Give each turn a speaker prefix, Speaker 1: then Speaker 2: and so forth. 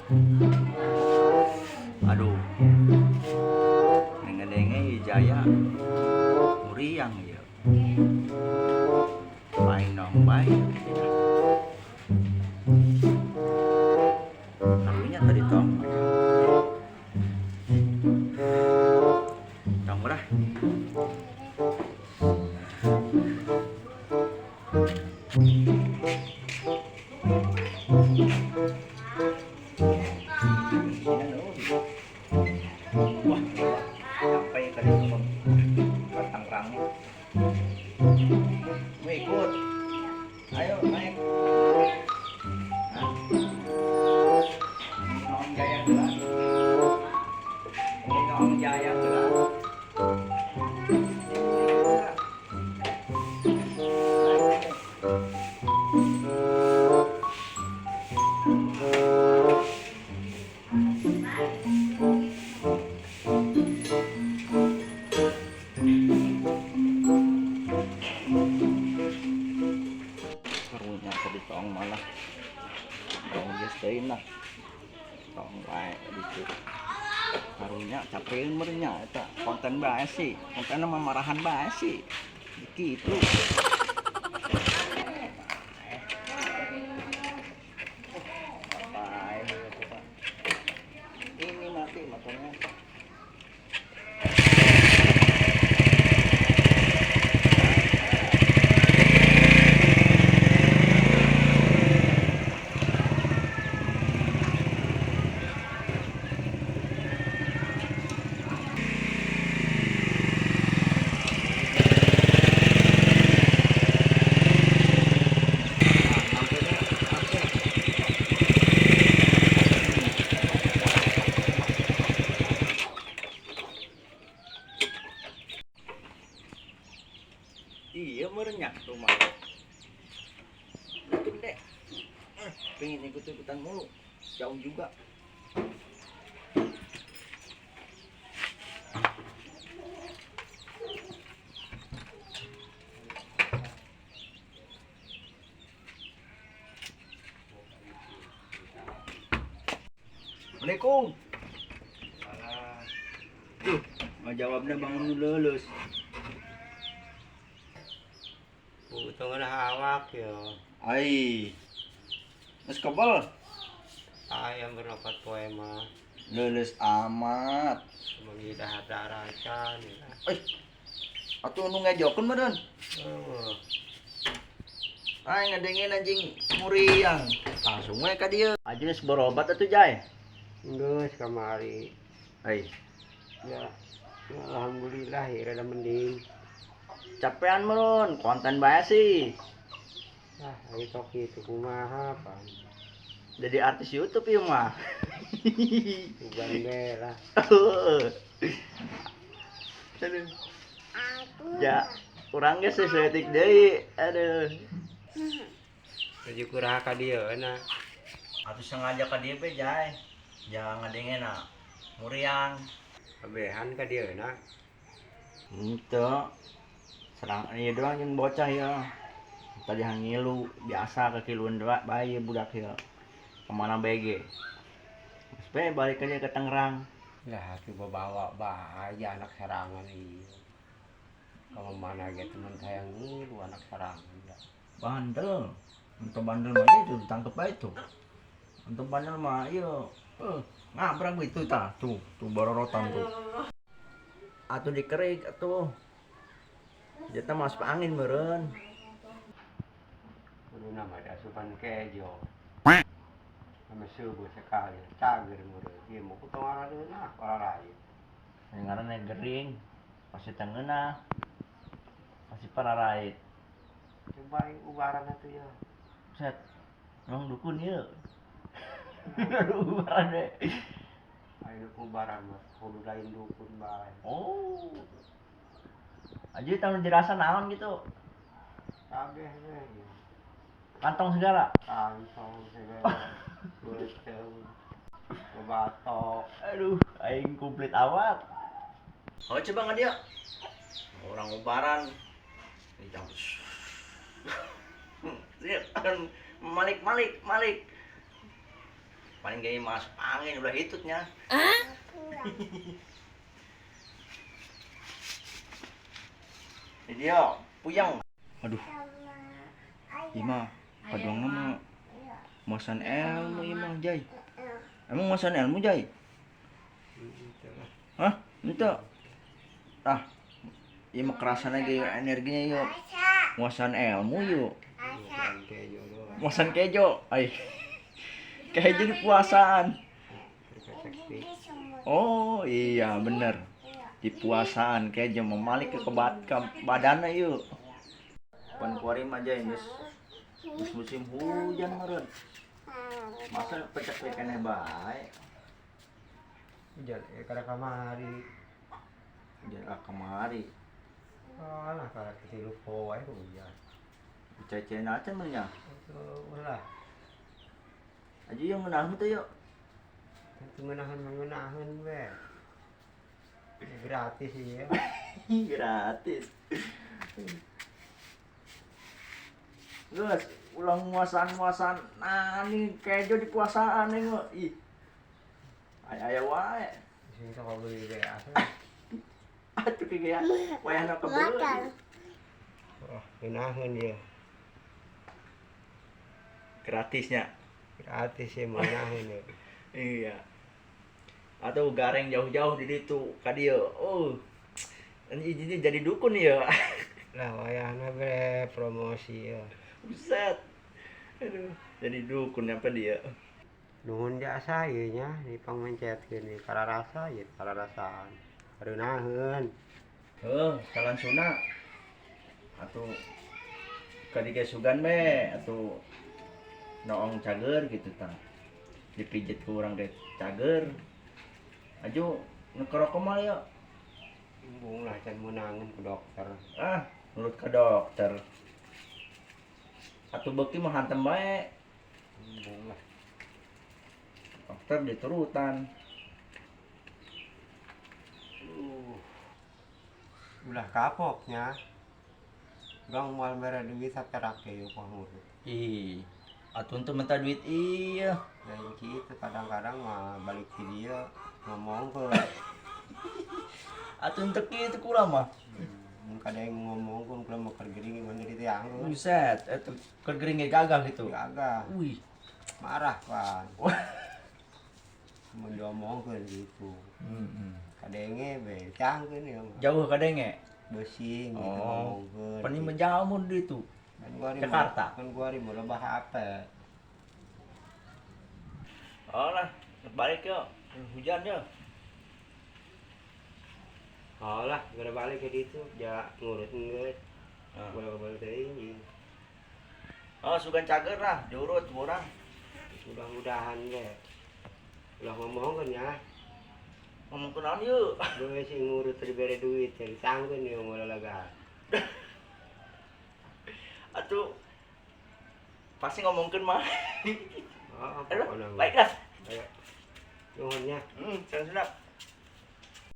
Speaker 1: Aduh, nengedenge Jaya muriang ya. Main nong baik. Tahunya tadi tong. Tong berah. Wah, sampai ke situ batang rangnya. Mau ikut? Ayo naik. Nah, ini Om Jaya gerak. Ini Om Jaya gerak. Karunya tadi tong malah tong gestein lah tong baik gitu karunya caprein merenya eta konten bae sih konten mah marahan bae sih gitu ini mati motornya. Iya merenyak rumah. Bikin deh. Pengen ikut-ikutan mulu. Jauh juga. Assalamualaikum. Tuh, ngajawabnya bangun lulus.
Speaker 2: Utang na hawak yo.
Speaker 1: Ai. Mas kebal.
Speaker 2: Ayam berapa poema.
Speaker 1: Lulus amat.
Speaker 2: Mangida hadaracan.
Speaker 1: Atuh nu ngajokeun meureun.
Speaker 2: Oh.
Speaker 1: Ai ngadengin anjing muriang. Langsung we ka dieu. Ajeus berobat atuh Jay.
Speaker 2: Geus kamari.
Speaker 1: Ai,
Speaker 2: Ya. Alhamdulillah ya rada mending.
Speaker 1: capean meureun, konten bae sih.
Speaker 2: Ayo tok kitu kumaha pan.
Speaker 1: Jadi artis YouTube ieu mah.
Speaker 2: Tuban bae lah.
Speaker 1: Aduh. Ya, urang ge sesetik deui. Aduh.
Speaker 2: Tuju kuraha ka dieu na.
Speaker 1: Atuh sengaja ka dieu be Jay. Jangan ngadengena muriang.
Speaker 2: Kabehan ka dieu na.
Speaker 1: Henteu. Serang ieu doang jeung bocah ya. Tadi ngilu biasa kekiluan doa bae budak ya. Kemana BG. Terus be balik aja ke Tangerang.
Speaker 2: Lah atuh bawa bahaya anak serangan ieu. Kalau mana ge teman saya ngilu anak serangan ya.
Speaker 1: Bandel. Untuk bandel mah itu ditangkep bae tuh. Untuk bandel mah ieu ngabrak itu tah. Tuh bororotan tuh. Atuh dikerik atuh. Jeta masuk angin meureun.
Speaker 2: Kudu nama asupan kejo. Sama subuh sekali, cager meureun. Ieu mah kutong aradeuna olahraga.
Speaker 1: Ngaranna gering. Pasti tengeuna. Pasti pararait.
Speaker 2: Coba ubaran atuh ya.
Speaker 1: Set. Nong dukun ieu. Ubaran deh.
Speaker 2: Ayo ubaran mah kudu lain dukun bae.
Speaker 1: Oh. Aja tahun dirasa naon gitu.
Speaker 2: Kabeh we.
Speaker 1: Kantong segala.
Speaker 2: Kantong segala. Beuteung. Batok.
Speaker 1: Aduh, aing komplit awak. Oh, coba nggak dia? Orang ubaran. Dicampur. Siap, akan malik. paling gaya masuk angin udah hitutnya. Ini dia puyang. Aduh. Ima, kaduang nama masan ilmu ima Jai. Emang masan ilmu Jai? Hah? Itu. Tah. Ima kerasan lagi energinya yuk. Masan ilmu yuk. Masan kejo. Ay. Kejo di puasaan. Oh iya bener. Di puasaan kejo memalik ke badannya yuk. Pan kuarim aja ini. Musim hujan meren. Masa pecah ikannya baik.
Speaker 2: Hujan, kada kamari.
Speaker 1: Jangan kemari.
Speaker 2: Alah, kada ketilu po ay hujan.
Speaker 1: Cece nacan mana?
Speaker 2: Wala.
Speaker 1: Aja yang menahan tuh yuk.
Speaker 2: Itu menahan be. Gratis ya.
Speaker 1: Gratis. Guys, ulang muasan. Nah, ini kejo di puasaan nih kok. Ih. Aya wae.
Speaker 2: Sing tak beli be.
Speaker 1: Atuh kayak wayahna kebeli.
Speaker 2: Wah, menahan dia.
Speaker 1: Gratisnya.
Speaker 2: Gratis ya menahan ya.
Speaker 1: Iya. Atau gareng jauh-jauh di situ ka dieu. Oh. Ini izinnya jadi dukun ya.
Speaker 2: Lah wayahna be promosi ya.
Speaker 1: Buset. Aduh, jadi dukun apa dia?
Speaker 2: Nuhun jasa ieu nya di pangmencetkeun ieu kararasa ieu kararasaan. Hareunaheun.
Speaker 1: Jalan Suna. Atau kadiga sugan be atau noong cager gitu tah. Dipijit ku urang deh cager. Aju ngekerok mah ya.
Speaker 2: Embung lah can meunangeun ku dokter.
Speaker 1: Ah, nurut ke dokter. Atuh beuki mah hantem bae.
Speaker 2: Embung lah.
Speaker 1: Dokter diturutan.
Speaker 2: Ulah kapoknya. Gang moal mere duit saperake yeuh pangurut.
Speaker 1: Ih, atuh teu minta duit iya.
Speaker 2: Lain kitu kadang-kadang mah balik ke dia ngomongkeun.
Speaker 1: Atuh teu kitu kula mah.
Speaker 2: Mun kadang ngomongkeun kula mah keur geuring mun jadi tiangkeun.
Speaker 1: Buset, eta keur gering ge gagah gitu.
Speaker 2: Gagah.
Speaker 1: Wih,
Speaker 2: Marah kan. Mun diomongkeun gitu. Kadenge be cangkeun ya mah.
Speaker 1: Jauh kadenge.
Speaker 2: Besing gitu
Speaker 1: Oh,
Speaker 2: ngomongkeun.
Speaker 1: pani menjauh mun ditu.
Speaker 2: Kan gua di
Speaker 1: Jakarta.
Speaker 2: Kan gua di bola HP.
Speaker 1: Oh lah, balik yuk. Hujan yuk.
Speaker 2: Oh lah, gara balik ke ditu, ja ngurut geus.
Speaker 1: Ah.
Speaker 2: Bola-bola teuing.
Speaker 1: Oh, sugan cager lah, diurut urang.
Speaker 2: Mudah-mudahan ge. Ulah ngomongkeun ya.
Speaker 1: Ngomong kunaon yuk.
Speaker 2: Gue sih ngurut dibere duit, jadi sangkeun ya moal lega.
Speaker 1: Atuh pasti ngomongkeun mah.
Speaker 2: Oh,
Speaker 1: Aduh,
Speaker 2: pokoknya.
Speaker 1: baiklah.
Speaker 2: Ayo. Nuhun nya.
Speaker 1: Senang-senang.